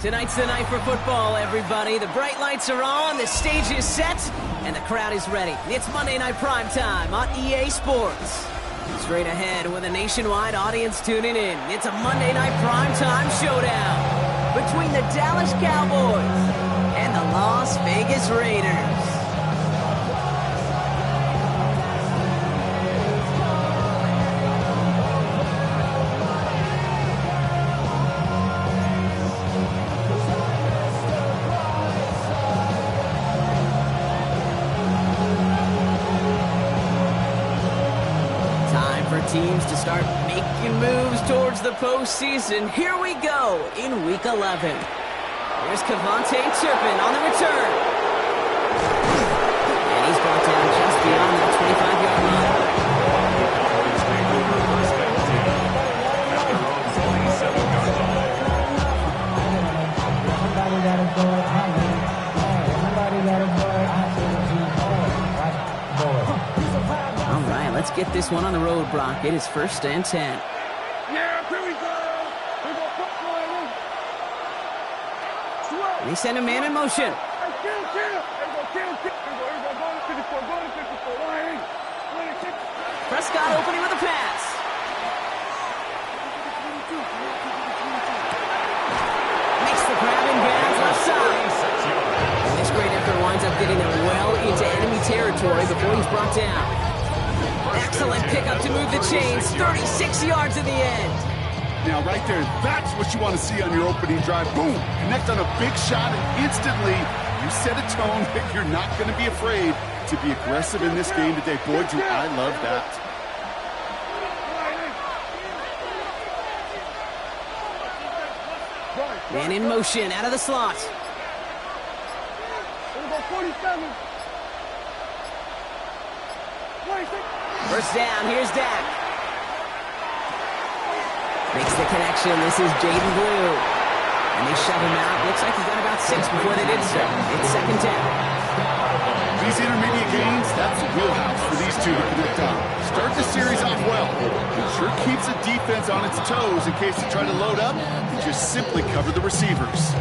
Tonight's the night for football, everybody. The bright lights are on, the stage is set, and the crowd is ready. It's Monday Night Primetime on EA Sports. Straight ahead with a nationwide audience tuning in. It's a Monday Night Primetime showdown between the Dallas Cowboys and the Las Vegas Raiders. Teams to start making moves towards the postseason. Here we go in Week 11. Here's Cavante Turpin on the return. And he's brought down just beyond that 25-yard line. Let's get this one on the road, Brock. It is 1st and 10. Yeah, here we go. They send a man in motion. Prescott opening with a pass. Makes the grab in bounds left side. And this great effort winds up getting them well into enemy territory before he's brought down. Excellent pickup to move the chains. 36 yards at the end. Now, right there, that's what you want to see on your opening drive. Boom! Connect on a big shot, and instantly you set a tone that you're not going to be afraid to be aggressive in this game today. Boy, do I love that. Man in motion, out of the slot. 47. First down, here's Dak. Makes the connection, this is Jaden Blue. And they shove him out. Looks like he got about 6 before they did so. It's 2nd down. These intermediate gains, that's the wheelhouse for these two to connect on. Start the series off well. It sure keeps the defense on its toes in case they try to load up and just simply cover the receivers.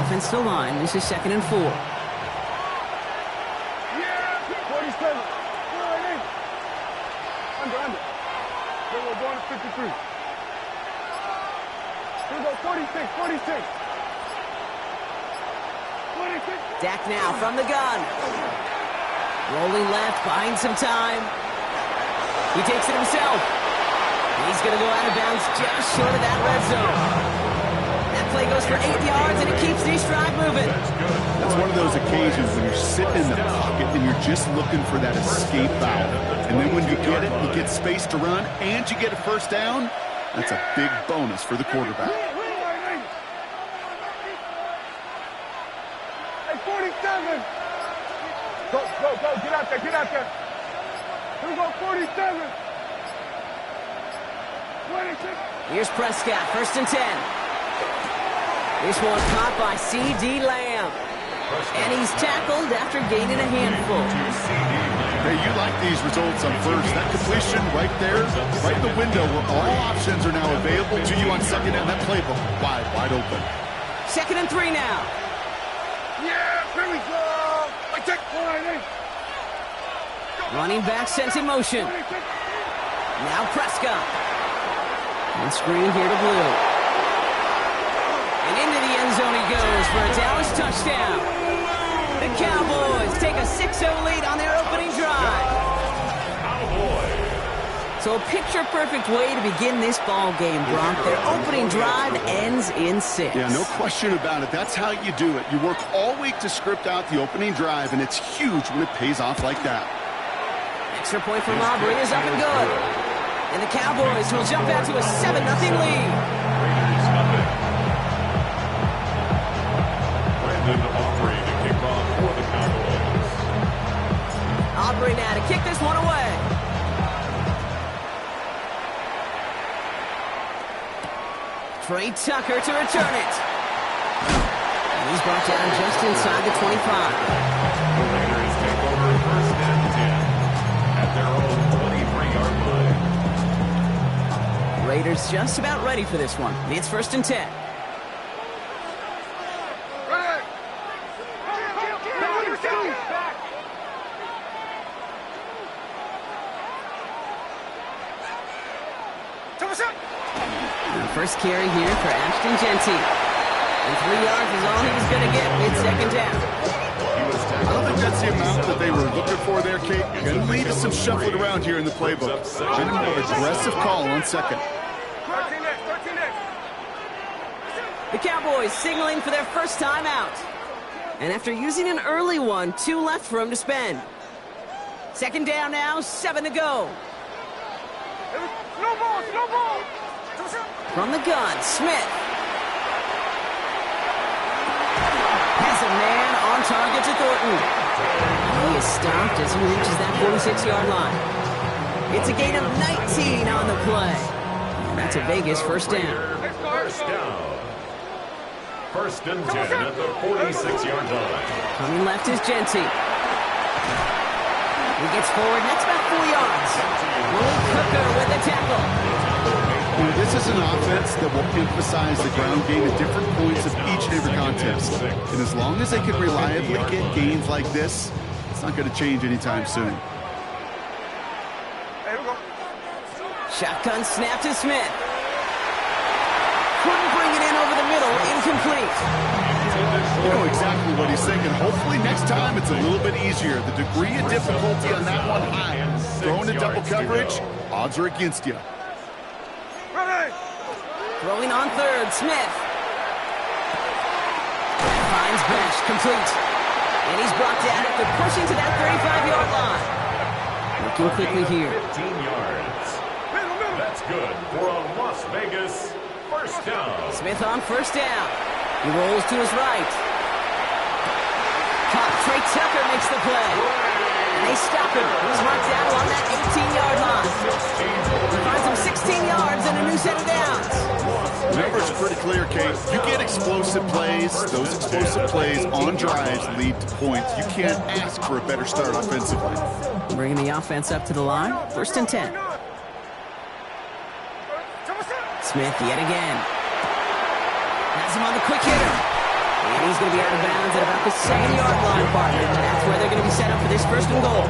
Offensive line, this is 2nd and 4. Yeah, 47. Under. Then we're going to 53. Here we go, 46. 46. Dak now from the gun. Rolling left, buying some time. He takes it himself. He's going to go out of bounds just short of that red zone. That play goes for 8 yards, and it keeps these drive moving. That's one of those occasions when you're sitting in the pocket and you're just looking for that escape valve. And then when you get it, you get space to run, and you get a first down. That's a big bonus for the quarterback. Hey, 47. Go, get out there. Here we go, 47. 26. Here's Prescott, 1st and 10. This one caught by C.D. Lamb. And he's tackled after gaining a handful. Hey, you like these results on first. That completion right there, right in the window where all options are now available to you on 2nd down. That playbook wide open. 2nd and 3 now. Yeah, here we go. I take one. Running back sent in motion. Now Prescott. And screen here to Blue. And into the end zone he goes for a Dallas touchdown. The Cowboys take a 6-0 lead on their opening drive. So a picture-perfect way to begin this ball game, Brock. Their opening drive ends in 6. Yeah, no question about it. That's how you do it. You work all week to script out the opening drive, and it's huge when it pays off like that. Extra point from Aubrey is up and good. And the Cowboys will jump out to a 7-0 lead. Aubrey now to kick this one away. Trey Tucker to return it. And he's brought down just inside the 25. The Raiders take over first and 10 at their own 23-yard line. Raiders just about ready for this one. It's first and 10. First carry here for Ashton Genty. And 3 yards is all he was going to get mid-second down. I don't think that's the amount that they were looking for there, Kate. Going to lead to some shuffling around here in the playbook. Been a more aggressive call on second. The Cowboys signaling for their first time out. And after using an early one, 2 left for him to spend. Second down now, 7 to go. No ball. From the gun, Smith. Has a man on target to Thornton. He is stopped as he reaches that 46-yard line. It's a gain of 19 on the play. And that's a Vegas first down. First down. First and 10 at the 46-yard line. Coming left is Genty. He gets forward, and that's about 4 yards. Willie Cooker with the tackle. This is an offense that will emphasize the ground game at different points of each and every contest. And as long as they can reliably get gains like this, it's not going to change anytime soon. Shotgun snap to Smith. Couldn't bring it in over the middle. Incomplete. You know exactly what he's thinking. Hopefully next time it's a little bit easier. The degree of difficulty on that one high. Throwing to double coverage, odds are against you. Throwing on third, Smith. Finds Besh, complete. And he's brought down after pushing to that 35-yard line. Looking quickly here. 15 yards. That's good for a Las Vegas first down. Smith on first down. He rolls to his right. Trey Tucker makes the play. And they stop him. He's marked down along that 18-yard line. He finds him 16 yards and a new set of downs. The numbers are pretty clear, Kate. You get explosive plays. Those explosive plays on drives lead to points. You can't ask for a better start offensively. Bringing the offense up to the line. First and 10. Smith yet again. Has him on the quick hitter. And he's going to be out of bounds at about the 7-yard line, partner. That's where they're going to be set up for this first and goal.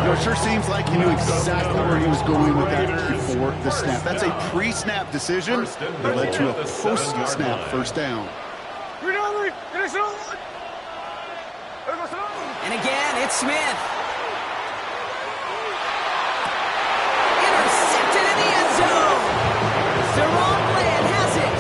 You know, it sure seems like he knew exactly where he was going with that before the snap. That's a pre-snap decision that led to a post-snap first down. And again, it's Smith. Intercepted in the end zone. Deron Bland has it.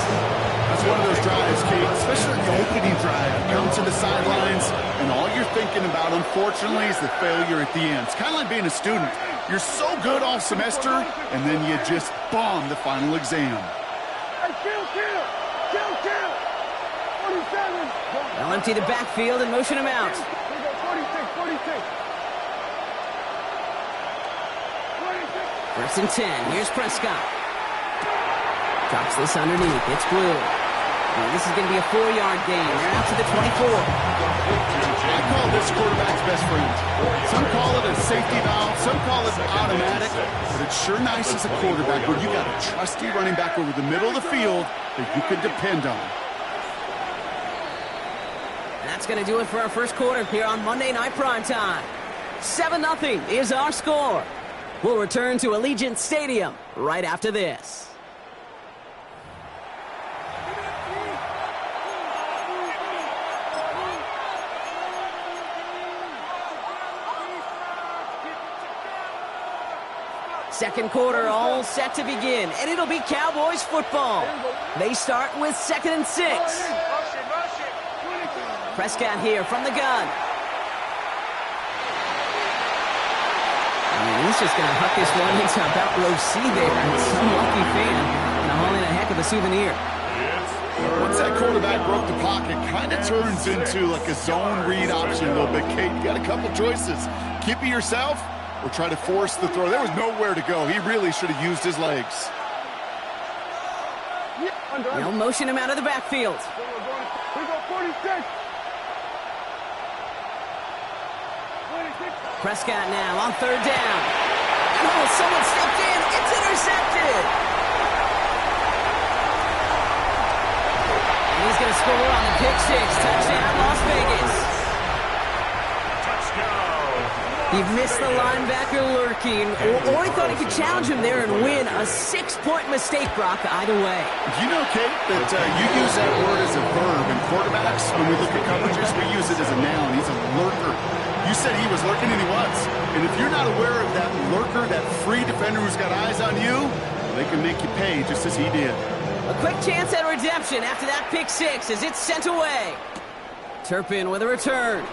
That's one of those drives, Kate, especially the opening drive. Come to the sidelines, and all you're thinking about, unfortunately, is the failure at the end. It's kind of like being a student. You're so good all semester, and then you just bomb the final exam. They'll empty the backfield and motion him out. First and 10. Here's Prescott. Drops this underneath. It's Blue. Now this is going to be a 4-yard gain. They're out to the 24. I call this quarterback's best friend. Some call it a safety valve. Some call it automatic. But it's sure nice as a quarterback when you got a trusty running back over the middle of the field that you can depend on. And that's going to do it for our first quarter here on Monday Night Primetime. 7-0 is our score. We'll return to Allegiant Stadium right after this. Second quarter all set to begin, and it'll be Cowboys football. They start with 2nd and 6. Prescott here from the gun. And he's just going to huck this one into about row C there. And some lucky fan going to haul in a heck of a souvenir. Once that quarterback broke the pocket, kind of turns into like a zone read option a little bit. Kate, you got a couple choices. Keep it yourself or try to force the throw. There was nowhere to go. He really should have used his legs. They'll motion him out of the backfield. We go 46. Prescott now on third down. Oh, someone stepped in. It's intercepted. And he's going to score on the pick six. Touchdown, Las Vegas. He missed the linebacker lurking, or he thought he could challenge him there and win. A 6-point mistake, Brock, either way. You know, Kate, that you use that word as a verb. In quarterbacks, when we look at coverages, we use it as a noun. He's a lurker. You said he was lurking, and he was. And if you're not aware of that lurker, that free defender who's got eyes on you, they can make you pay just as he did. A quick chance at redemption after that pick six as it's sent away. Turpin with a return.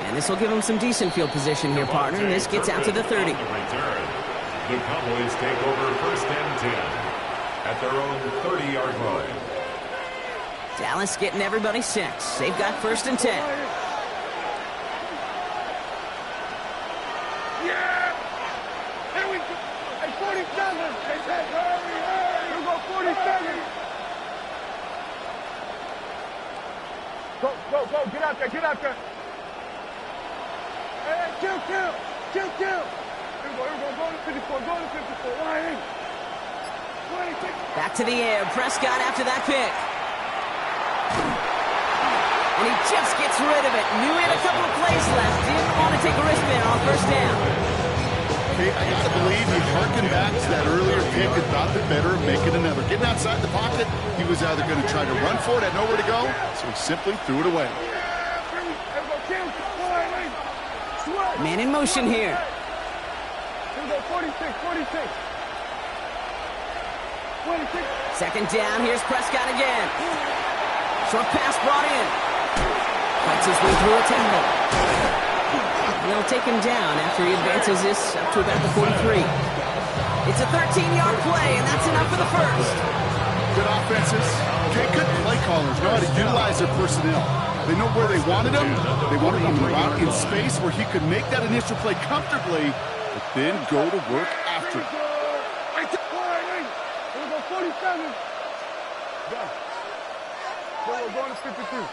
And this will give him some decent field position here, partner. This gets out to the 30. The Cowboys take over first and 10 at their own 30-yard line. Dallas getting everybody set. They've got first and 10. Yeah! Here we go. Hey, 47. They said, hurry. We go 47. Go. Get out there. Hey, kill. Here we go. Go to 54. Line. 26. Back to the air. Prescott after that pick. And he just gets rid of it. Knew he had a couple of plays left. Didn't want to take a risk there on first down. Okay, I got to believe he harkened back to that earlier pick and thought the better of making another. Getting outside the pocket, he was either going to try to run for it, had nowhere to go, so he simply threw it away. Man in motion here. Here we go, 46. 26. Second down. Here's Prescott again. Short pass brought in. Fights his way through a tackle. And they'll take him down after he advances this up to about the 43. It's a 13-yard play, and that's enough for the first. Good offenses. Okay, good play callers know how to utilize their personnel. They know where they wanted him. They wanted him out in space where he could make that initial play comfortably, but then go to work after it. Here we go, 47. Done. We're going to 52.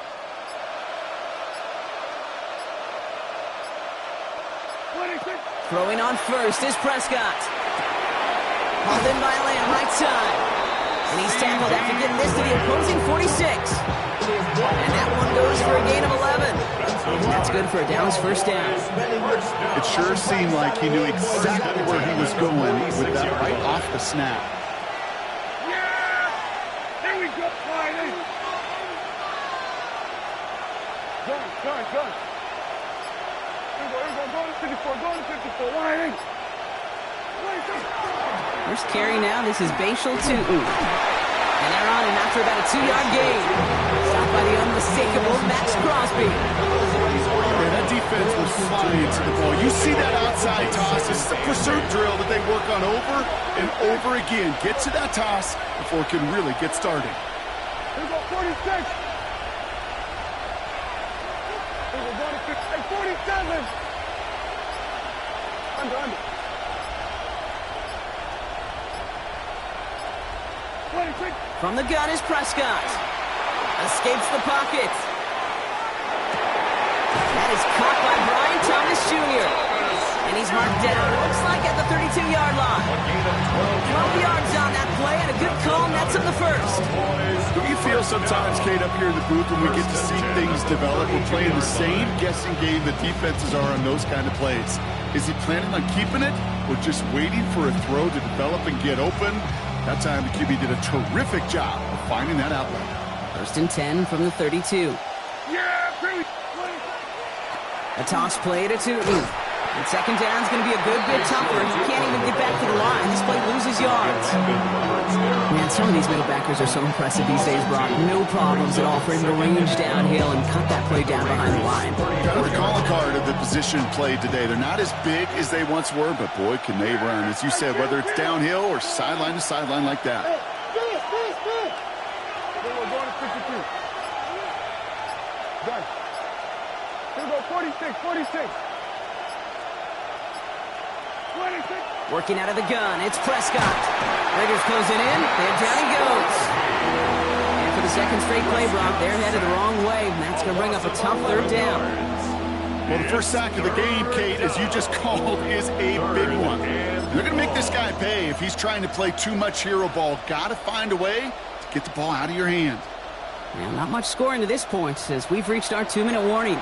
26. Throwing on first is Prescott. Hauled in by Lamb, right side. And he's tackled after getting this to the opposing 46. And that one goes for a gain of 11. And that's good for a Dallas first down. It sure seemed like he knew exactly where he was going with that right off the snap. Yeah! There we go, Friday. Done. Here we go, go to 54, Line. First carry now, this is Bashal Tootin. And they're on him after about a 2-yard gain. Stopped by the unmistakable Max Crosby. Yeah, that defense was flying to the ball. You see that outside toss. This is a pursuit drill that they work on over and over again. Get to that toss before it can really get started. Here we go, 46. Here we go, 47. Under. 26. From the gun is Prescott. Escapes the pocket. That is caught by Brian Thomas Jr. And he's marked down, looks like at the 32-yard line. 12 yards on that play, and a good call nets him the first. You feel sometimes, Kate, up here in the booth when we get to see things develop, we're playing the same guessing game that defenses are on those kind of plays. Is he planning on keeping it or just waiting for a throw to develop and get open? That time the QB did a terrific job of finding that outlet. First and 10 from the 32. Yeah, baby. A toss play to Tootin. And second down's going to be a good bit tougher. He can't even get back to the line. This play loses yards. Man, some of these middle backers are so impressive these days, Brock. No problems at all for him to range downhill and cut that play down behind the line. Kind of the calling card of the position played today. They're not as big as they once were, but boy, can they run. As you said, whether it's downhill or sideline to sideline like that. We're going to 52. Done. Here we go, 46. 26. Working out of the gun, it's Prescott. Raiders closing in, and down he goes. And for the second straight play, Brock, they're headed the wrong way, and that's going to bring up a tough third down. Well, the first sack of the game, Kate, as you just called, is a big one. They're going to make this guy pay if he's trying to play too much hero ball. Got to find a way to get the ball out of your hand. Well, not much scoring to this point as we've reached our 2-minute warning.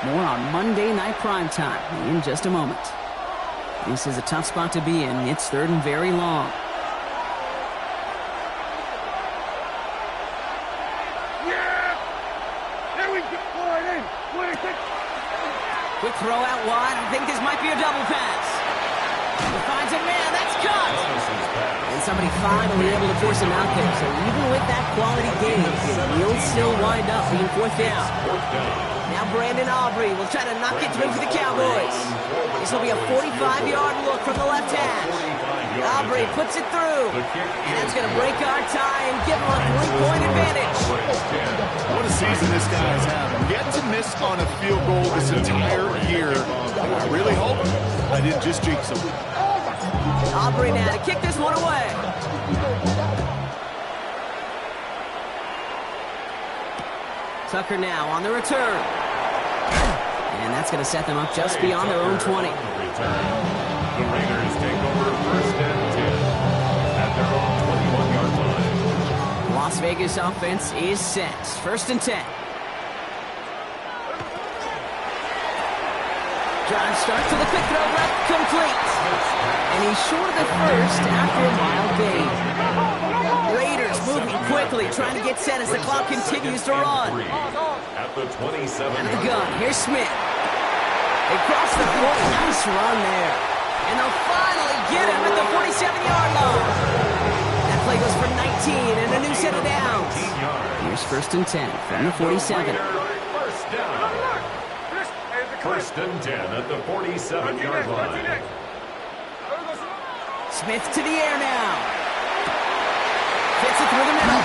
More on Monday Night Primetime in just a moment. This is a tough spot to be in. It's third and very long. Yeah! There we go. Quick throw out wide. I think this might be a double pass. He finds a man. That's cut. And somebody finally able to force him out there. So even with that quality game, it will still wind up being fourth down. Now Brandon Aubrey will try to knock it through for the Cowboys. This will be a 45-yard look from the left hash. Aubrey puts it through. And that's going to break our tie and give him a 3-point advantage. What a season this guy has had. Yet to miss on a field goal this entire year. I really hope I didn't just jinx him. Aubrey now to kick this one away. Tucker now on the return. And that's going to set them up just beyond their own 20. The Raiders take over first and 10 at their own 21-yard line. Las Vegas offense is set. First and 10. Drive starts with a quick throw left, complete. And he's short of the first after a wild gain. Raiders moving quickly, trying to get set as the clock continues to run. At the 27. Out of the gun, here's Smith. They cross the 40, nice run there. And they'll finally get him at the 47-yard line. That play goes for 19 and a new set of downs. Here's first and 10 from the 47. First down. First and 10 at the 47-yard line. Smith to the air now. Fits it through the middle.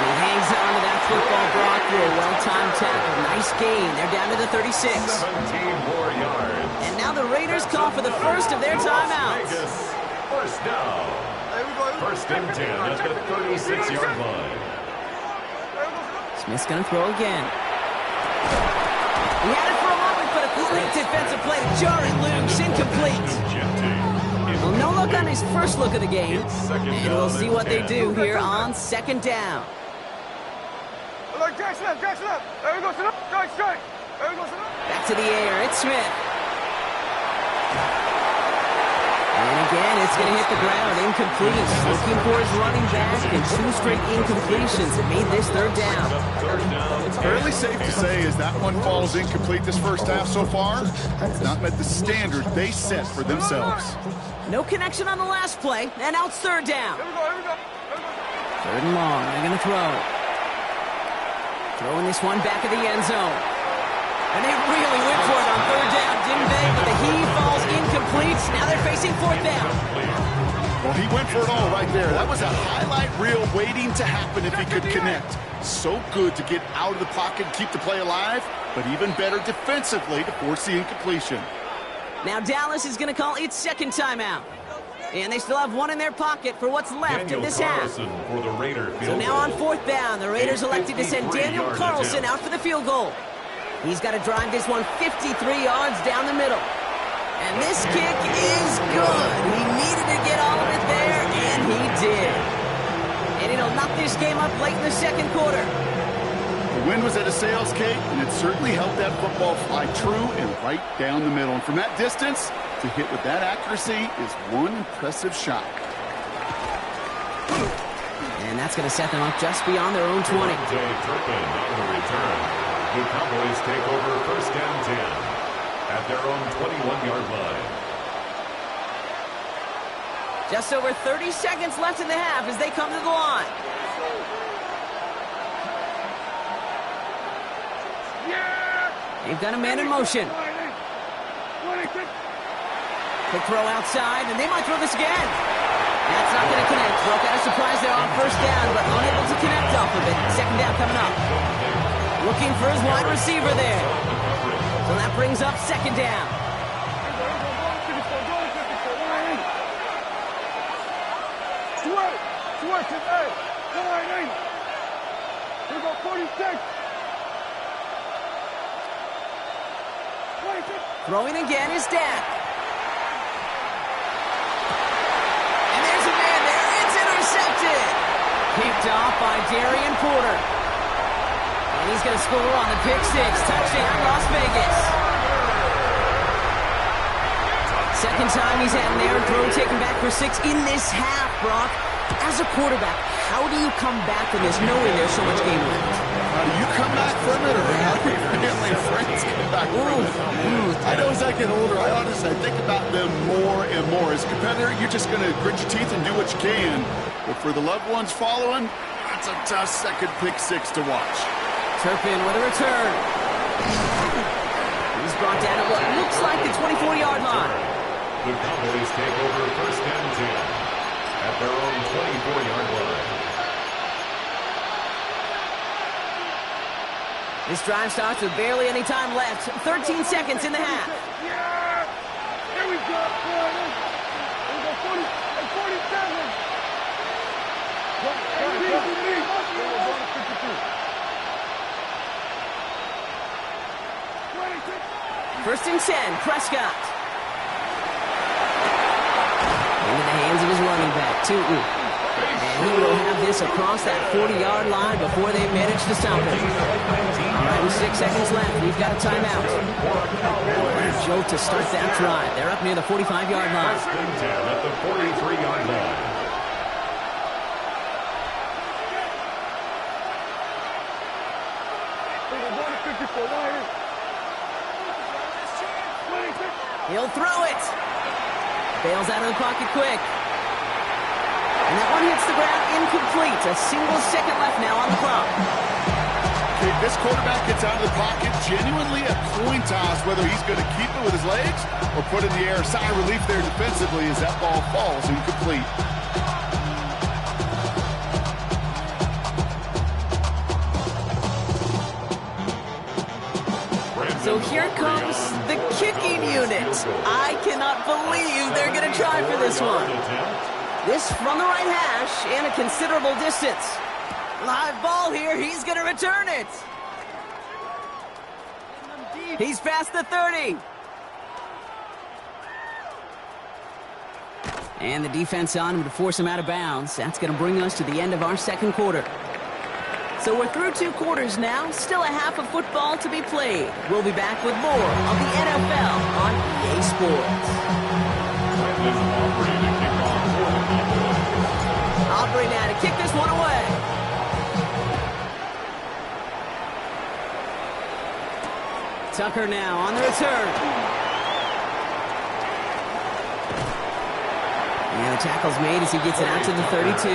And he hangs on to that football, Brock, through a well-timed tackle. Nice gain. They're down to the 36. 17 more yards. And now the Raiders call for the first of their timeouts. First down. First and 10 at the 36-yard line. Smith's going to throw again. He had it for a moment, but a great defensive play to jar it loose. Incomplete. Well, no look on his first look of the game. And we'll see what they do here on second down. Back to the air. It's Smith. And again, it's going to hit the ground. Incomplete. Looking for his running back, and 2 straight incompletions that made this third down. It's fairly safe to say as that one falls incomplete this first half so far, it's not met the standard they set for themselves. No connection on the last play, and now it's third down. Third and long. They're going to throw. Throwing this one back of the end zone. And they really went for it on third down, didn't they? But the heave falls incomplete. Now they're facing fourth down. Well, he went for it all right there. That was a highlight reel waiting to happen if he could connect. So good to get out of the pocket and keep the play alive, but even better defensively to force the incompletion. Now Dallas is going to call its second timeout. And they still have one in their pocket for what's left in this half. For the Raider So now on fourth down, the Raiders elected to send Daniel Carlson out for the field goal. He's got to drive this one 53 yards down the middle. And this kick is good. He needed to get all of it there, and he did. And it'll knock this game up late in the second quarter. The wind was at a sails, Kate, and it certainly helped that football fly true and right down the middle. And from that distance, to hit with that accuracy is one impressive shot. And that's going to set them up just beyond their own 20. Turpin on the return. The Cowboys take over first and 10 at their own 21-yard line. Just over 30 seconds left in the half as they come to the line. They've got a man in motion. Quick throw outside, and they might throw this again. That's not going to connect. Broke out a surprise there on first down, but unable to connect off of it. Second down coming up. Looking for his wide receiver there. So that brings up second down. Watch it, hey. Come on, hey. Here we go, 46. 26. Throwing again is Dak. And there's a man there. It's intercepted. Picked off by Darian Porter. And he's going to score on the pick six. Touchdown, Las Vegas. Second time he's had an errant throw taken back for 6 in this half, Brock. As a quarterback, how do you come back from this knowing there's so much game left? How do you come back from it, or how do your family and friends come back from it? I know as I get older, I think about them more and more. As a competitor, you're just going to grit your teeth and do what you can. But for the loved ones following, that's a tough second pick six to watch. Turpin with a return. He's brought down at what looks like the 24-yard line. The Cowboys take over first and 10 at their own 24-yard line. This drive starts with barely any time left. 13 seconds in the half. Yeah! Here we go, boy. Here we go, 40 and 47. First and 10, Prescott. Into the hands of his running back, Tootin. And he will have this across that 40-yard line before they manage to stop him. All right, with 6 seconds left, we've got a timeout. What a jolt to start that drive. They're up near the 45-yard line. First and 10 at the 43-yard line. He'll throw it. Bails out of the pocket quick. And that one hits the ground incomplete. A single second left now on the clock. Okay, this quarterback gets out of the pocket genuinely a coin toss, whether he's going to keep it with his legs or put it in the air. Sigh of relief there defensively as that ball falls incomplete. So here comes the kicking unit. I cannot believe they're going to try for this one. This from the right hash and a considerable distance. Live ball here. He's going to return it. He's past the 30. And the defense on him to force him out of bounds. That's going to bring us to the end of our second quarter. So we're through 2 quarters now. Still a half of football to be played. We'll be back with more of the NFL on EA Sports. Aubrey now to kick this one away. Tucker now on the return. And the tackle's made as he gets it out to the 32.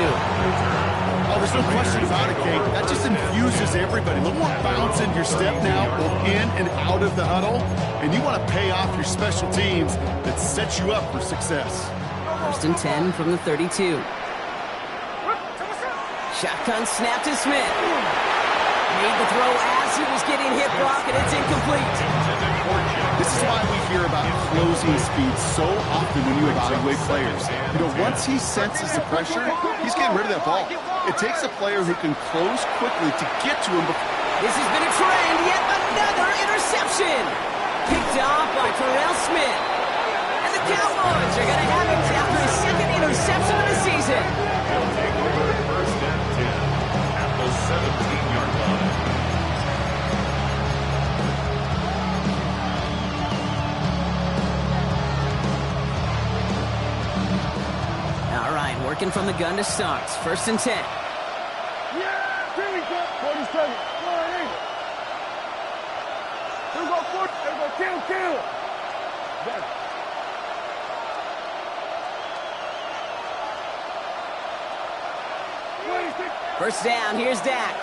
Oh, there's no question about it, Kate. That just infuses everybody. A little more bounce in your step now, both in and out of the huddle. And you want to pay off your special teams that set you up for success. First and 10 from the 32. Shotgun snap to Smith. Made the throw as he was getting hit, Brock, and it's incomplete. This is why we hear about closing speed so often when you evaluate players. You know, once he senses the pressure, he's getting rid of that ball. It takes a player who can close quickly to get to him. This has been a trend. Yet another interception. Picked off by Terrell Smith. And the Cowboys are going to have him after his second interception of the season. He'll take over first and 10 at the 17-yard line. All right, working from the gun to start. First and 10. Yeah, here we go. 47. Come on, in. Here we go, 40. Here we go, kill. Better. First down, here's Dak.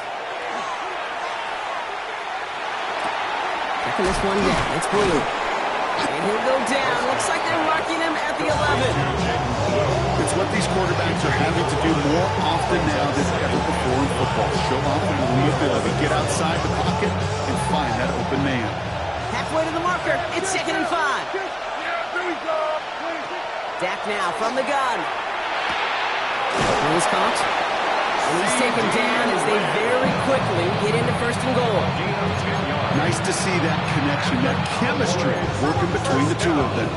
Checking this one down, it's Blue. And he'll go down. Looks like they're marking him at the 11. It's what these quarterbacks are having to do more often now than ever before in football. Show off a little ability, get outside the pocket, and find that open man. Halfway to the marker, it's 2nd and 5. Yeah, here we go. Dak now from the gun. was caught. And he's taken down as they very quickly get into first and goal. Nice to see that connection, that chemistry working between the two of them.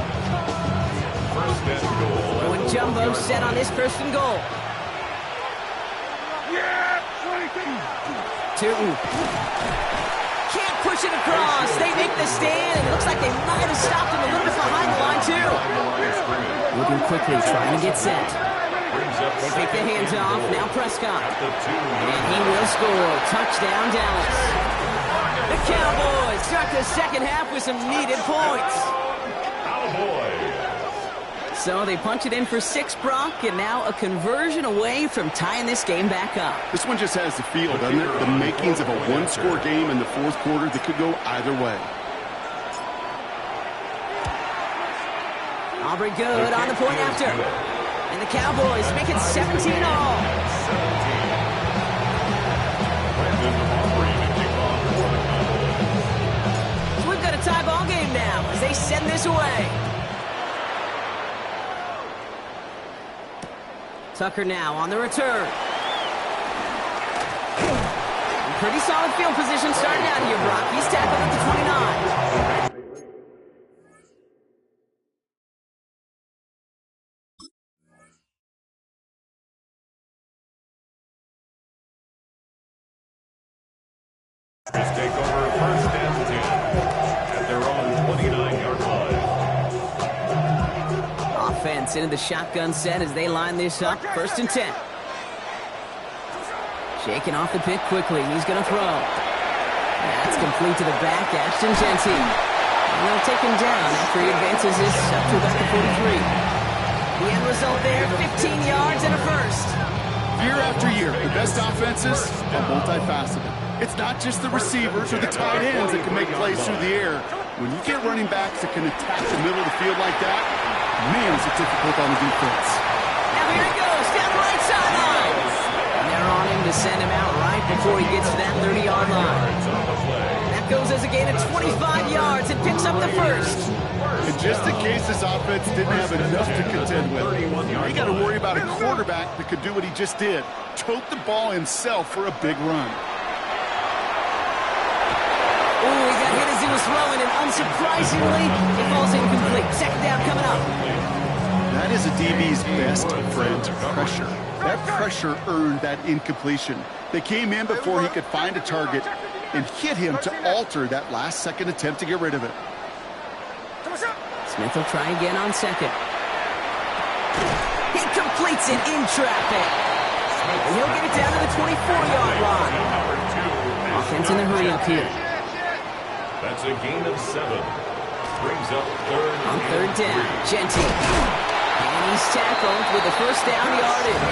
First and goal. Going jumbo set on this first and goal. Yeah! 2. Can't push it across. They make the stand, and it looks like they might have stopped him a little bit behind the line, too. Moving quickly, trying to get set. They take the hands off. Now Prescott. And he will score. Touchdown, Dallas. The Cowboys start the second half with some needed points. Cowboys. So they punch it in for 6, Brock, and now a conversion away from tying this game back up. This one just has the feel, doesn't it? The makings of a one-score game in the fourth quarter that could go either way. Aubrey good on the point after. And the Cowboys make it 17 all. So we've got a tie ball game now as they send this away. Tucker now on the return. Pretty solid field position starting out here, Brock. He's tackled at the 29. Take over first and 10 at their own 29-yard line. Offense into the shotgun set as they line this up. First and 10. Shaking off the pick quickly. He's going to throw. That's complete to the back, Ashton Genty. And they'll take him down after he advances this up to about the 43. The end result there, 15 yards and a first. Year after year, the best offenses are multifaceted. It's not just the receivers or the tight ends that can make plays through the air. When you get running backs that can attack the middle of the field like that, man, is it difficult on the defense. Now here he goes, down the right sideline. And they're on him to send him out right before he gets to that 30-yard line. That goes as a gain of 25 yards and picks up the first. And just in case this offense didn't have enough to contend with, you got to worry about a quarterback that could do what he just did, tote the ball himself for a big run. Ooh, he got hit as he was throwing, and unsurprisingly, it falls incomplete. Second down coming up. That is a DB's best friend, pressure. That pressure earned that incompletion. They came in before he could find a target and hit him to alter that last-second attempt to get rid of it. Smith will try again on second. He completes it in traffic. And he'll get it down to the 24-yard line. Offense in the hurry up here. That's a gain of 7. Brings up On third down, Genty. And he's tackled with the first down yardage.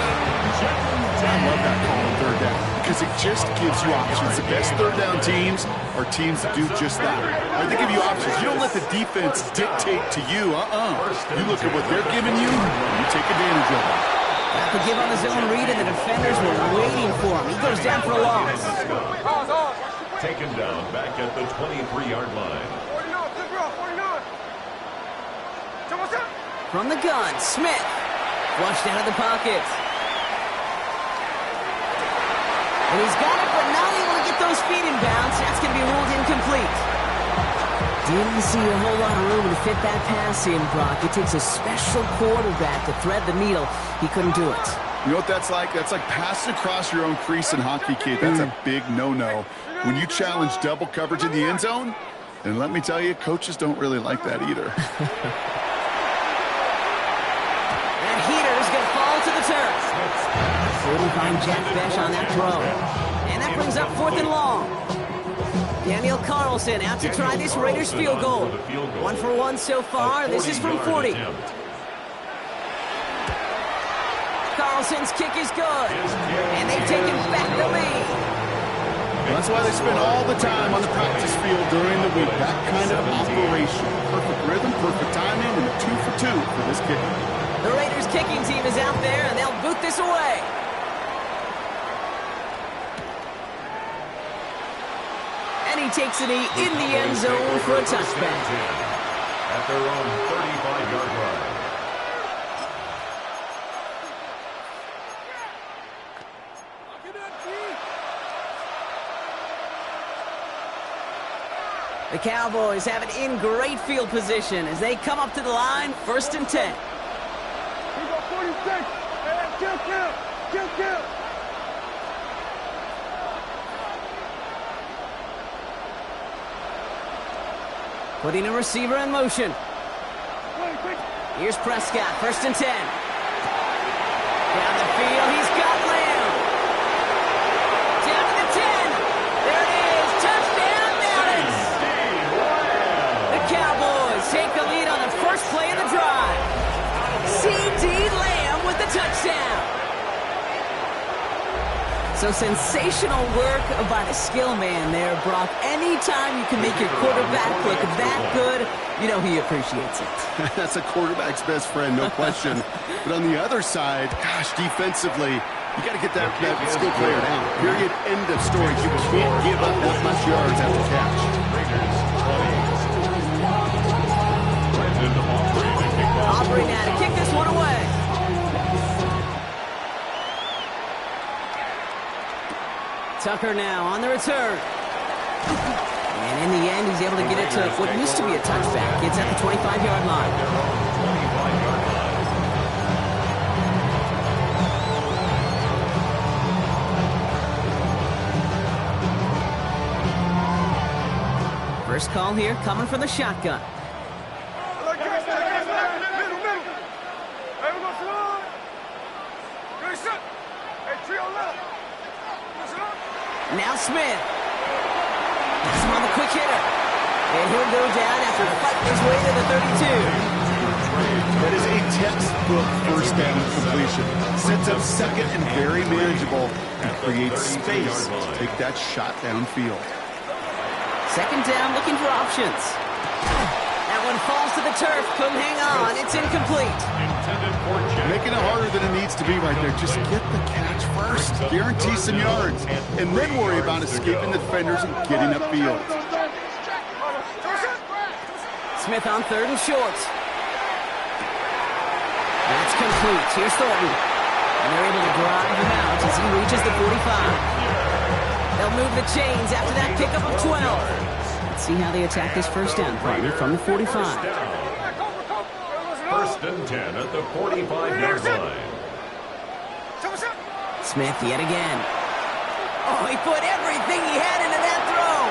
I love that call on third down because it just gives you options. The best third down teams are teams that do just that. They give you options. You don't let the defense dictate to you. You look at what they're giving you, and you take advantage of it. Got the give on the zone read, and the defenders were waiting for him. He goes down for a loss. taken down back at the 23-yard line. 49. From the gun, Smith. Flushed out of the pocket. And he's got it, but not able to get those feet in bounds. That's going to be ruled incomplete. Didn't see a whole lot of room to fit that pass in, Brock. It takes a special quarterback to thread the needle. He couldn't do it. You know what that's like? That's like passing across your own crease in hockey, kid. That's a big no-no. When you challenge double coverage in the end zone, and let me tell you, coaches don't really like that either. And Heater's going to fall to the turf. Couldn't find Jack Besh on that throw. And that brings up 4th and long. Daniel Carlson out to try this Raiders field goal. 1 for 1 so far. This is from 40. Carlson's kick is good. And they've taken back the lead. That's why they spend all the time on the practice field during the week. That kind of operation. Perfect rhythm, perfect timing, and a 2 for 2 for this kicker. The Raiders kicking team is out there, and they'll boot this away. And he takes a knee in the end zone for a touchback. At their own 35-yard line. The Cowboys have it in great field position as they come up to the line, 1st and 10. We got 46. Hey, kill. Putting a receiver in motion. Here's Prescott, 1st and 10. Down the field, he's got Lamb. Down to the 10. There it is, touchdown Dallas. The Cowboys take the lead on the first play of the drive. C.D. Lamb with the touchdown. So sensational work by the skill man there, Brock. Anytime you can make your quarterback look that good, you know he appreciates it. That's a quarterback's best friend, no question. But on the other side, gosh, defensively, you got to get that skill player down. Period. End of story. You can't give up that much yards after catch. Aubrey now to kick this one away. Tucker now on the return. And in the end, he's able to get it to what used to be a touchback. It's at the 25-yard line. First call here coming from the shotgun. Now Smith. That's him on the quick hitter. And he'll go down after fighting his way to the 32. That is a textbook first down completion. Sets up second and very manageable and creates space to take that shot downfield. 2nd down, looking for options. That one falls to the turf. Couldn't hang on. It's incomplete. Making it harder than it needs to be right there. Just get the catch first. Guarantee some yards. And then worry about escaping the defenders and getting upfield. Smith on 3rd and short. That's complete. Here's Thornton. And they're able to drive him out as he reaches the 45. They'll move the chains after that pickup of 12. Let's see how they attack this first down partner from the 45. 1st and 10 at the 45-yard line. Smith yet again. Oh, he put everything he had into that throw.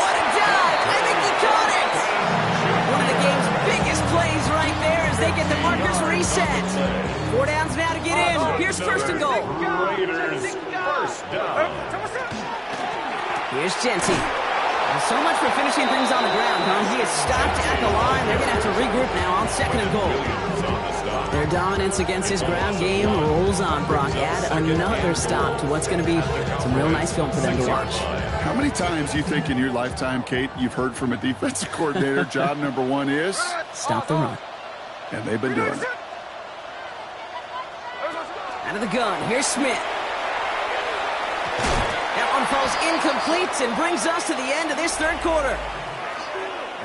What a dive. I think he caught it. One of the game's biggest plays right there as they get the markers reset. 4 downs now to get in. Here's 1st and goal. Raiders, 1st down. Here's Genty. So much for finishing things on the ground, huh? He is stopped at the line. They're going to have to regroup now on 2nd and goal. Their dominance against his ground game rolls on, Brock. Add another stop to what's going to be some real nice film for them to watch. How many times do you think in your lifetime, Kate, you've heard from a defensive coordinator, job number 1 is? Stop the run. And they've been doing it. Out of the gun, here's Smith. That one falls incomplete and brings us to the end of this 3rd quarter.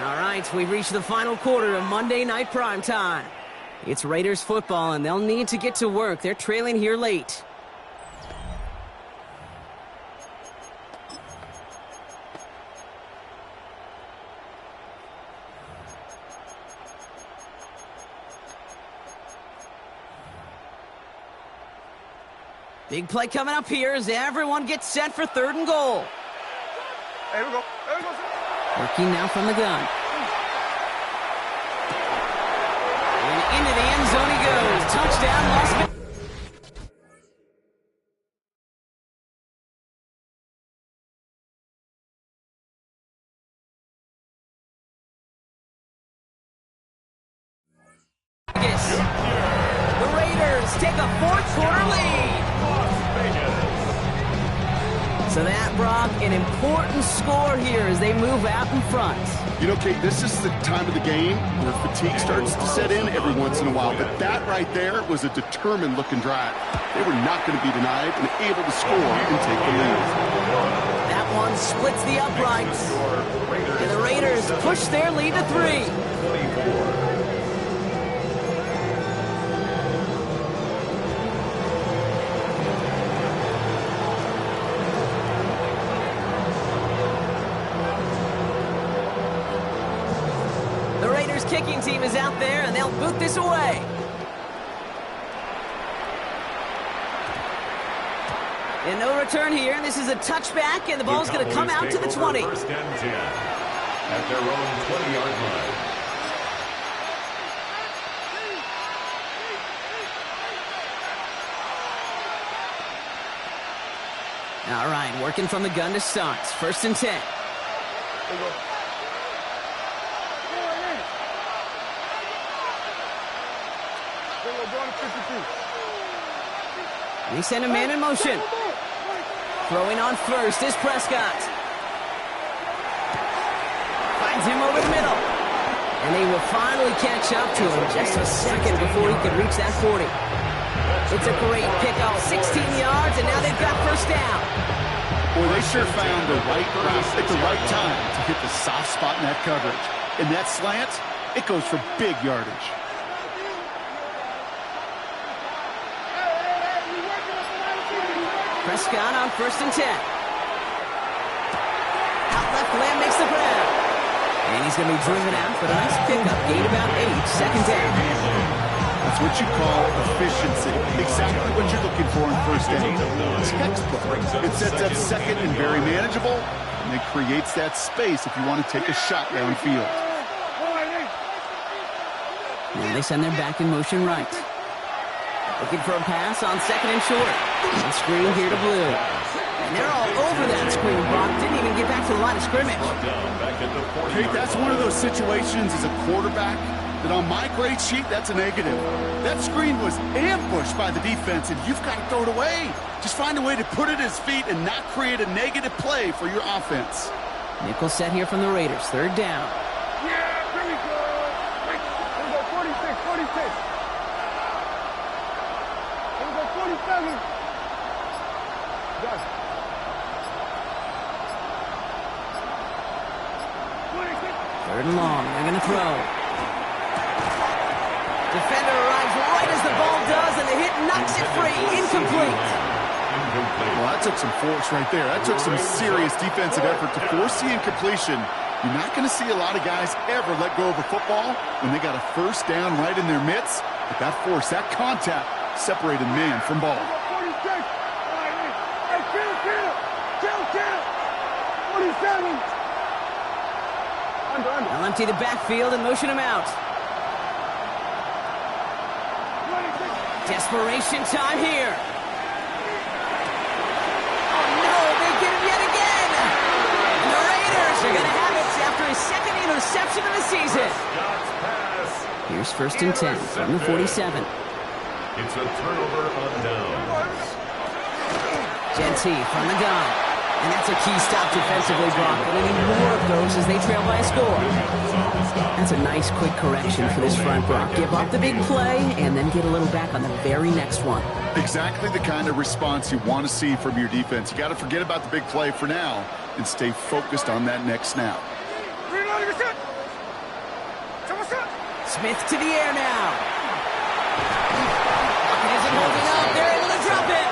All right, we've reached the final quarter of Monday Night Primetime. It's Raiders football, and they'll need to get to work. They're trailing here late. Big play coming up here as everyone gets set for 3rd and goal. Here we go. Working now from the gun. And into the end zone he goes. Touchdown, Las Vegas. The Raiders take a 4th quarter lead. So that, Brock, an important score here as they move out in front. You know, Kate, this is the time of the game where fatigue starts to set in every once in a while. But that right there was a determined-looking drive. They were not going to be denied and able to score and take the lead. That one splits the uprights. And the Raiders push their lead to 3. Raiders kicking team is out there, and they'll boot this away. And no return here. This is a touchback, and the ball's going to come out to the 20. First and 10 at their own 20-yard line. All right, working from the gun to start. First and 10. They send a man in motion. Throwing on first is Prescott. Finds him over the middle. And they will finally catch up to him just a second before he can reach that 40. It's a great pickup, 16 yards, and now they've got first down. Boy, they sure found the right route at the right time to hit the soft spot in that coverage. And that slant, it goes for big yardage. Prescott on first and 10. Out left, Lamb makes the grab. And he's going to be driven out, but a nice pickup. Gain about 8, second down. That's what you call efficiency. Exactly what you're looking for in first down. Textbook. It sets up second and very manageable, and it creates that space if you want to take a shot downfield. And they send their back in motion right. Looking for a pass on second and short. And screen here to Blue. And they're all over that screen. Brock didn't even get back to the line of scrimmage. Okay, that's one of those situations as a quarterback that on my grade sheet, that's a negative. That screen was ambushed by the defense, and you've got to throw it away. Just find a way to put it at his feet and not create a negative play for your offense. Nickel set here from the Raiders. Third down. Yeah, here we go. Here we go, 46, 46. 47. Done. 26. Third and long. They're going to throw. Defender arrives right as the ball does, and the hit knocks it free. Incomplete. Well, that took some force right there. That took some serious defensive effort to force the incompletion. You're not going to see a lot of guys ever let go of a football when they got a first down right in their midst. But that force, that contact, separated man from ball. 46. Hey, kill. 47. Under. They'll empty the backfield and motion him out. 26. Desperation time here. Oh, no, they get him yet again. And the Raiders are going to have it after his second interception of the season. Here's first and 10 from the 47. It's a turnover on downs. Genty from the gun. And that's a key stop defensively, Brock. But they need more of those as they trail by a score. That's a nice quick correction for this front, Brock. Give up the big play and then get a little back on the very next one. Exactly the kind of response you want to see from your defense. You got to forget about the big play for now and stay focused on that next snap. Smith to the air now. It isn't holding up. They're able to drop it.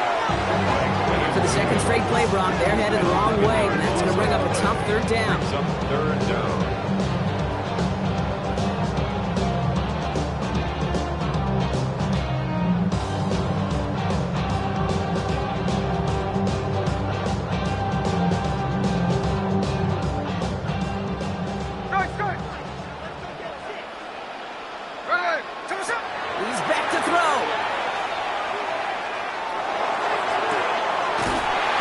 And for the second straight play, Brock, they're headed the wrong way, and that's going to bring up a tough third down. Third down. He's back to throw.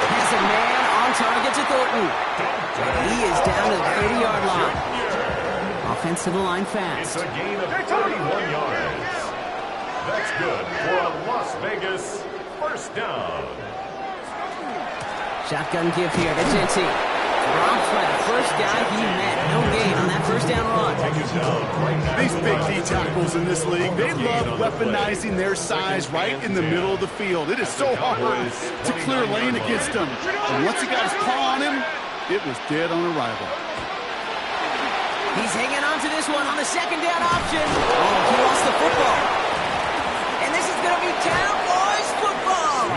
Has a man on target to Thornton. He is down to the 30-yard line. Offense to the line fast. It's a gain of 31 yards. That's good for a Las Vegas first down. Shotgun give here to Genty. Dropped by the first guy he met. No gain on that first down run. These big D tackles in this league, they love weaponizing their size right in the middle of the field. It is so hard to clear lane against them. And once he got his paw on him, it was dead on arrival. He's hanging on to this one on the second down option. Oh, he lost the football. And this is going to be Cowboys football.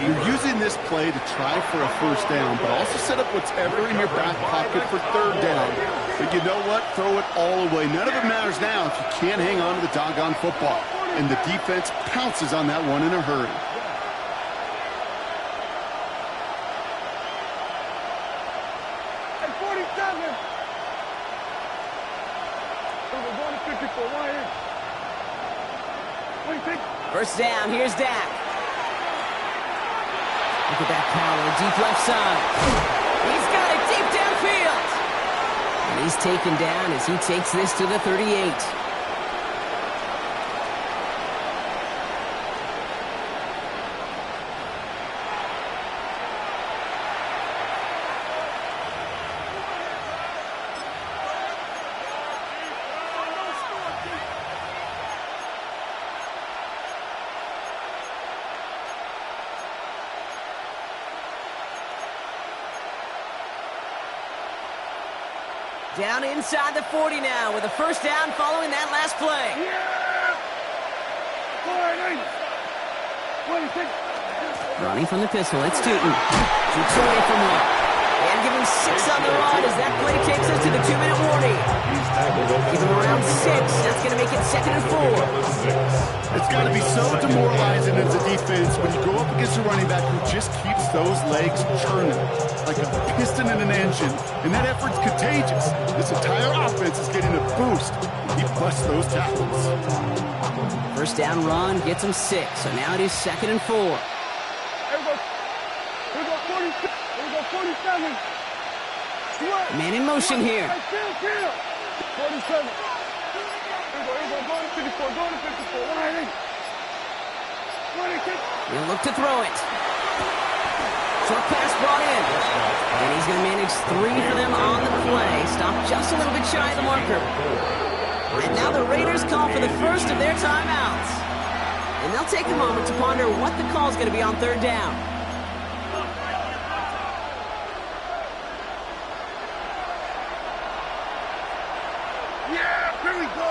You're using this play to try for a first down, but also set up whatever in your back pocket for third down. But you know what? Throw it all away. None of it matters now if you can't hang on to the doggone football. And the defense pounces on that one in a hurry. At 47. We're going to 54. Why in? What do you think? First down, here's Dak. Look at that power, deep left side. He's got it deep downfield. And he's taken down as he takes this to the 38. Down inside the 40 now with a first down following that last play. Yeah! What do you think? Running from the pistol, it's Tootin. Shoots away from one. And give him 6 on the run as that play takes us to the 2-minute warning. Give him around 6. That's going to make it 2nd and 4. It's got to be so demoralizing as a defense when you go up against a running back who just keeps those legs churning like a piston in an engine, and that effort's contagious. This entire offense is getting a boost. He busts those tackles. First down run gets him 6, so now it is 2nd and 4. Here we go 46. Here we go 47. Man in motion here. Hey, kill. 47. Here we go, go to 54, go to 54. Why in? What do you think? He'll look to throw it. Short pass brought in. And he's going to manage 3 for them on the play. Stopped just a little bit shy of the marker. And now the Raiders call for the first of their timeouts. And they'll take a moment to ponder what the call is going to be on 3rd down. Yeah, here we go.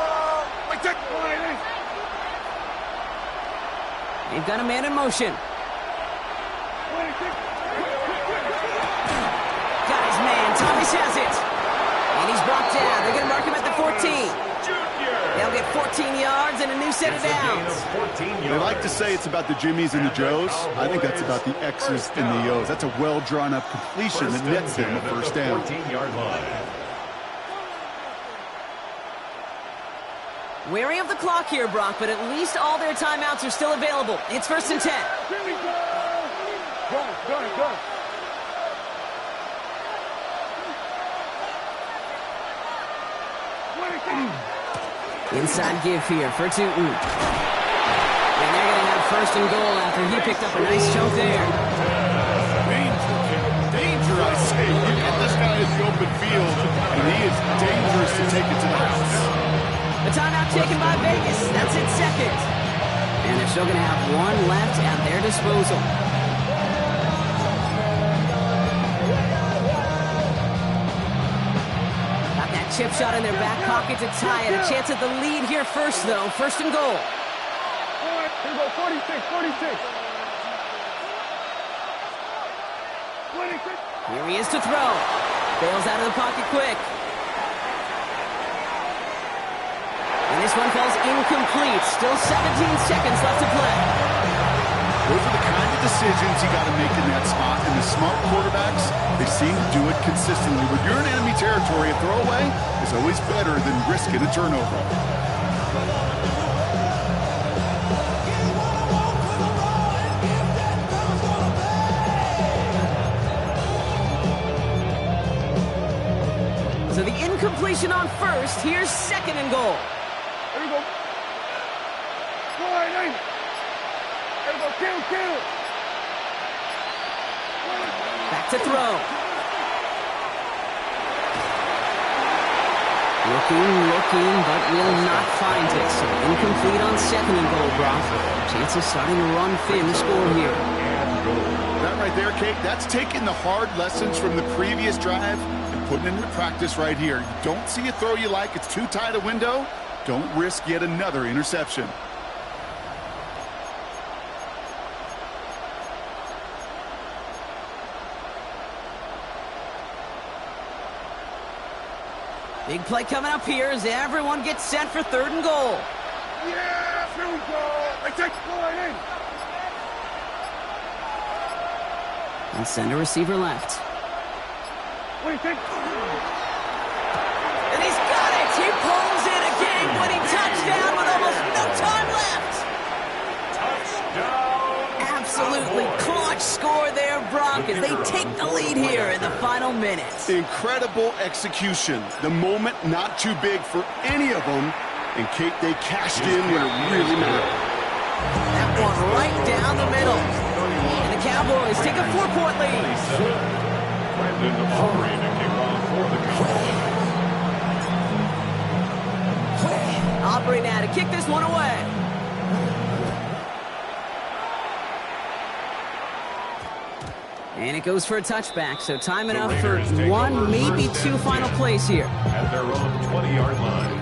Like that. They've got a man in motion. What do you think? Got his man. Thomas has it. And he's brought down. They're going to mark him at the 14. They'll get 14 yards and a new set of downs. They like to say it's about the Jimmies and the Joes. I think that's about the X's and the O's. That's a well-drawn-up completion that nets them a first down. 14-yard line. Wary of the clock here, Brock, but at least all their timeouts are still available. It's 1st and 10. Here we go. Go. What do you think? Inside give here for Tootin. And they're going to have 1st and goal after he picked up a nice chunk there. Danger, I say. You get this guy in the open field, and he is dangerous to take it to the house. The timeout taken by Vegas. That's it, 2nd. And they're still going to have 1 left at their disposal. Got that chip shot in their back pocket to tie it. A chance at the lead here first, though. 1st and goal. Here we go, 46. 26. Here he is to throw. Bails out of the pocket quick. And this one falls incomplete. Still 17 seconds left to play. Those are the kind of decisions you got to make in that spot. And the smart quarterbacks, they seem to do it consistently. When you're in enemy territory, a throwaway is always better than risking a turnover. So the incompletion on 1st. Here's 2nd and goal. Here we go. Here we go, kill. Back to throw. Looking, but will not find it. So incomplete on 2nd and goal, Brock. Chances starting to run thin to score here. That right there, Kate, that's taking the hard lessons from the previous drive and putting it into practice right here. You don't see a throw you like, it's too tight a window, don't risk yet another interception. Big play coming up here as everyone gets set for 3rd and goal. Yes, here we go. Hey, take the line in. They'll send a receiver left. What do you think? And he's got it! He pulls in a game-winning touchdown with almost no time left! Touchdown! Absolutely clutch score there, Brock, as they take the lead here in the final minutes. Incredible execution. The moment not too big for any of them. And Kate, they cashed in when it really mattered. That one right down the middle. And the Cowboys take a 4-point lead. Brandon Aubrey to kick off for the Cowboys. Aubrey now to kick this one away. And it goes for a touchback, so time enough for one, maybe two final plays here. At their own 20-yard line.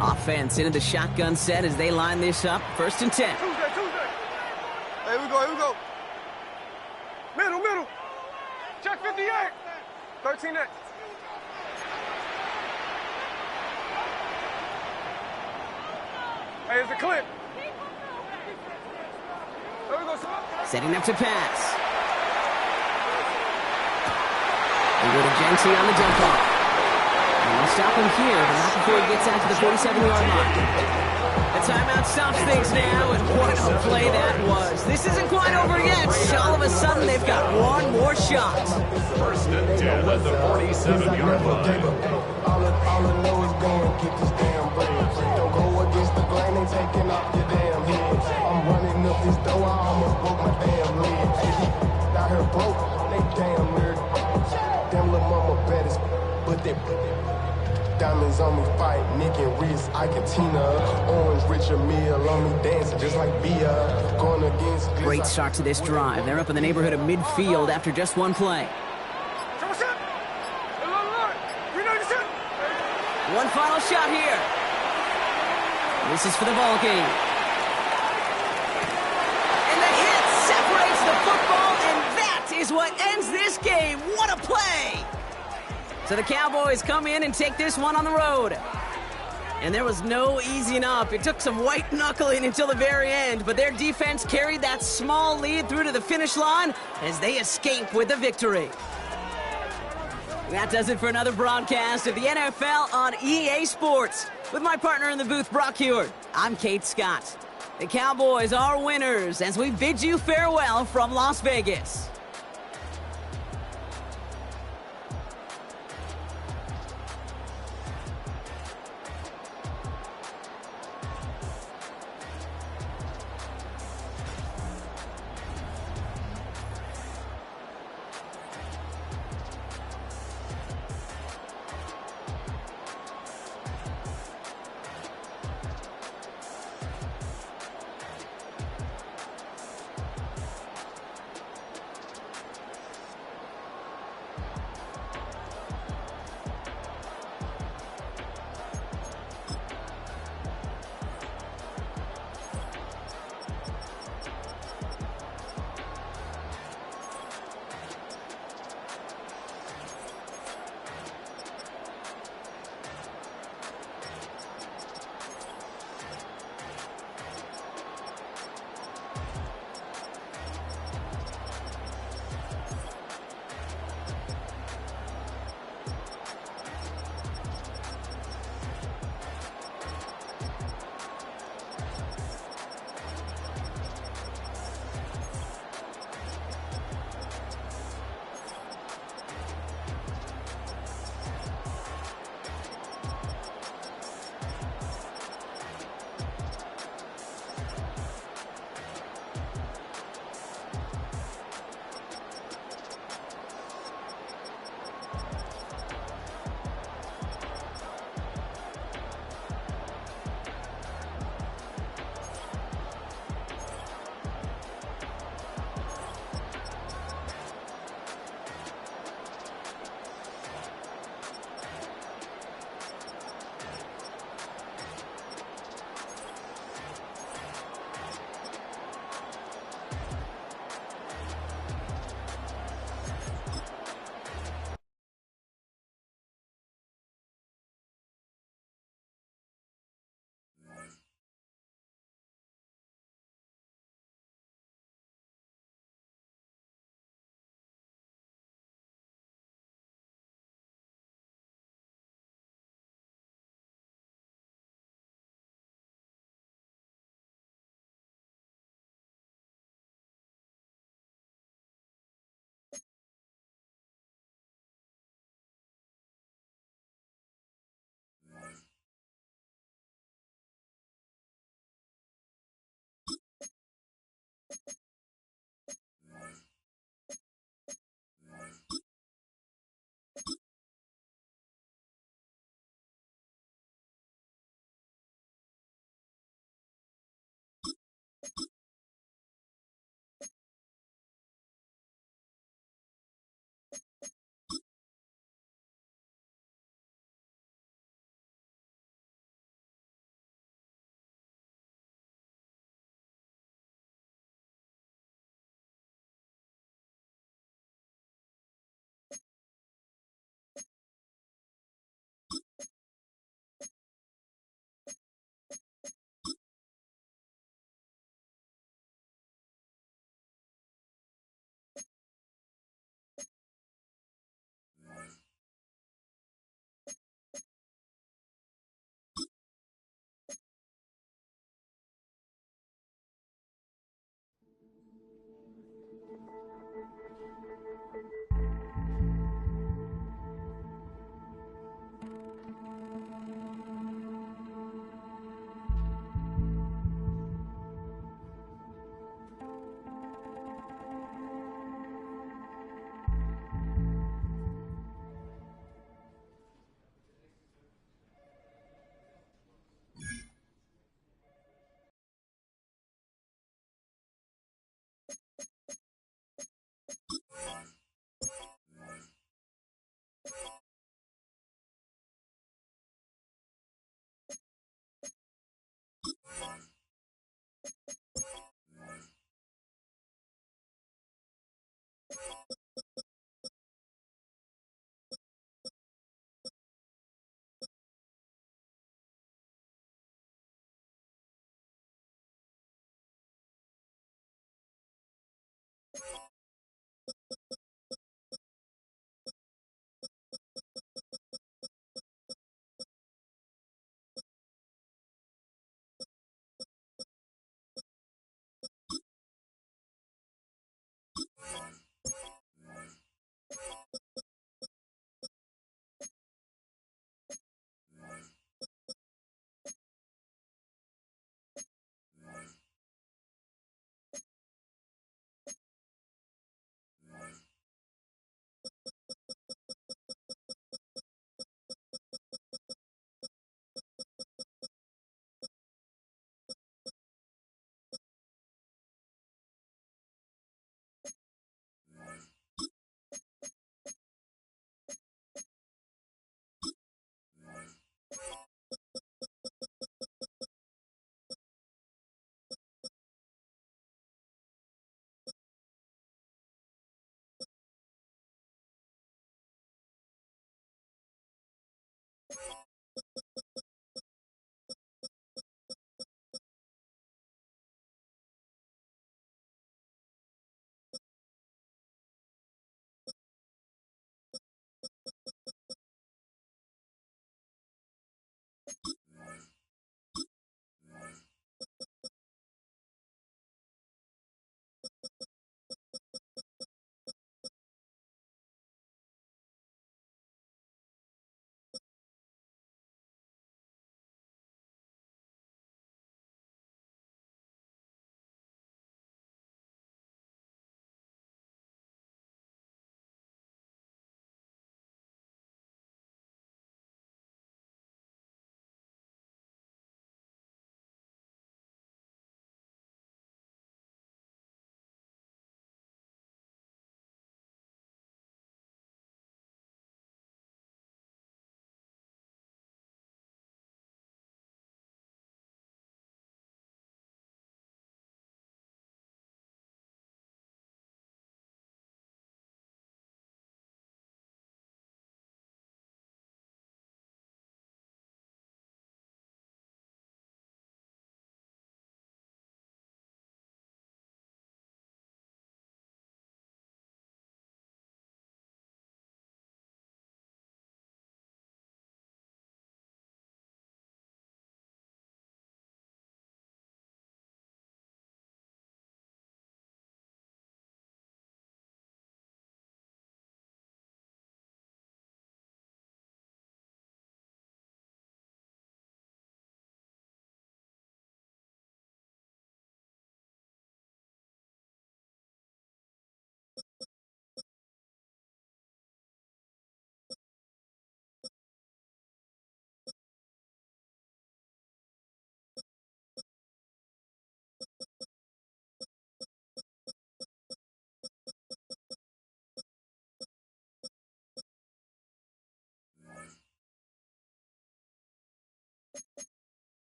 Offense into the shotgun set as they line this up. 1st and 10. Tuesday. Hey, here we go. Middle. Check 58. 13-8. Hey, it's a clip. There we go, son. Setting up to pass. They go to Genty on the dump off. And we'll stop him here, but not before he gets out to the 47-yard line. The timeout stops things now, and what a play that was. This isn't quite over yet. All of a sudden, they've got one more shot. 1st and 10 at the 47-yard line. All I know is go and get this damn bread. Don't go against the grain, they taking off your damn head. I'm running up this door, I almost broke my damn leg. Out here broke, they damn nerd. Damn little mama better, but they diamonds on me fight, Nick and Reese, Ike and Tina. Orange Richard Mill on me dancing just like Bia. Going against Great start to this drive. They're up in the neighborhood of midfield after just one play. One final shot here. This is for the ball game. And the hit separates the football, and that is what ends this game. What a play! So the Cowboys come in and take this one on the road. And there was no easing up. It took some white knuckling until the very end, but their defense carried that small lead through to the finish line as they escape with the victory. That does it for another broadcast of the NFL on EA Sports. With my partner in the booth, Brock Heward, I'm Kate Scott. The Cowboys are winners as we bid you farewell from Las Vegas.